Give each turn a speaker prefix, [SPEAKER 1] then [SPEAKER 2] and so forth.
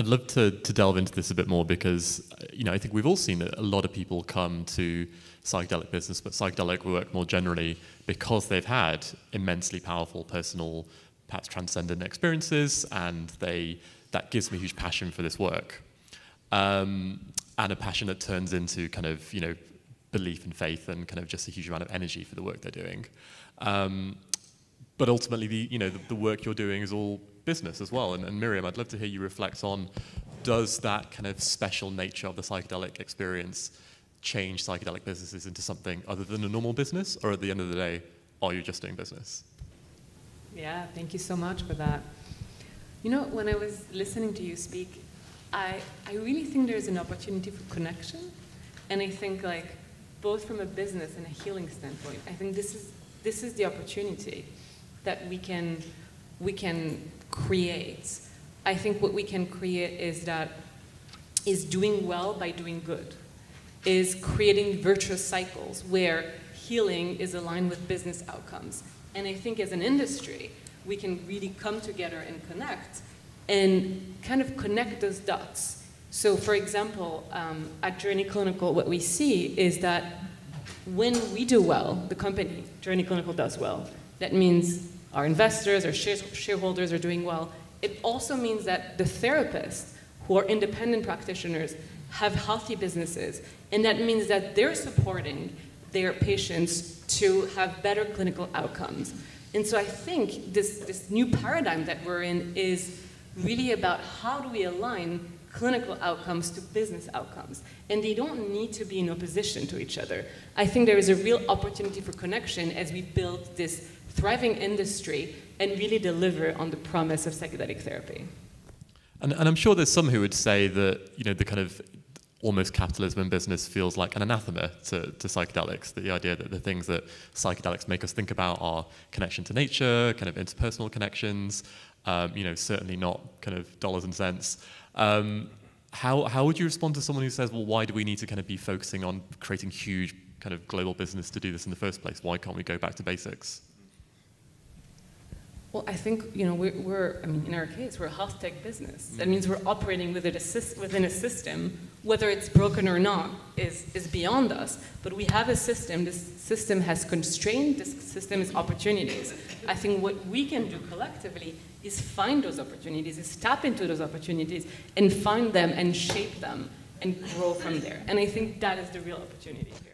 [SPEAKER 1] I'd love to delve into this a bit more because, I think we've all seen that a lot of people come to psychedelic business, but psychedelic work more generally, because they've had immensely powerful personal, perhaps transcendent experiences, and that gives them a huge passion for this work. And a passion that turns into kind of, belief and faith and kind of just a huge amount of energy for the work they're doing. But ultimately, the work you're doing is all business as well. And Myriam, I'd love to hear you reflect on, does that kind of special nature of the psychedelic experience change psychedelic businesses into something other than a normal business? Or at the end of the day, are you just doing business?
[SPEAKER 2] Yeah, thank you so much for that. When I was listening to you speak, I really think there's an opportunity for connection. And I think both from a business and a healing standpoint, I think this is the opportunity that we can create. I think what we can create is doing well by doing good, is creating virtuous cycles where healing is aligned with business outcomes. And I think as an industry, we can really come together and connect and kind of connect those dots. So for example, at Journey Clinical, what we see is that when we do well, the company, Journey Clinical, does well. That means our investors, our shareholders are doing well. It also means that the therapists, who are independent practitioners, have healthy businesses. And that means that they're supporting their patients to have better clinical outcomes. And so I think this new paradigm that we're in is really about how do we align clinical outcomes to business outcomes. And they don't need to be in opposition to each other. I think there is a real opportunity for connection as we build this thriving industry and really deliver on the promise of psychedelic therapy.
[SPEAKER 1] And I'm sure there's some who would say that, the kind of almost capitalism in business feels like an anathema to psychedelics, the idea that the things that psychedelics make us think about are connection to nature, kind of interpersonal connections, certainly not kind of dollars and cents. How would you respond to someone who says, well, why do we need to kind of be focusing on creating huge kind of global business to do this in the first place? Why can't we go back to basics?
[SPEAKER 2] Well, I think, in our case, we're a health tech business. That means we're operating within a system. Whether it's broken or not is beyond us. But we have a system. This system has constraints. This system has opportunities. I think what we can do collectively is find those opportunities, is tap into those opportunities, and find them and shape them and grow from there. And I think that is the real opportunity here.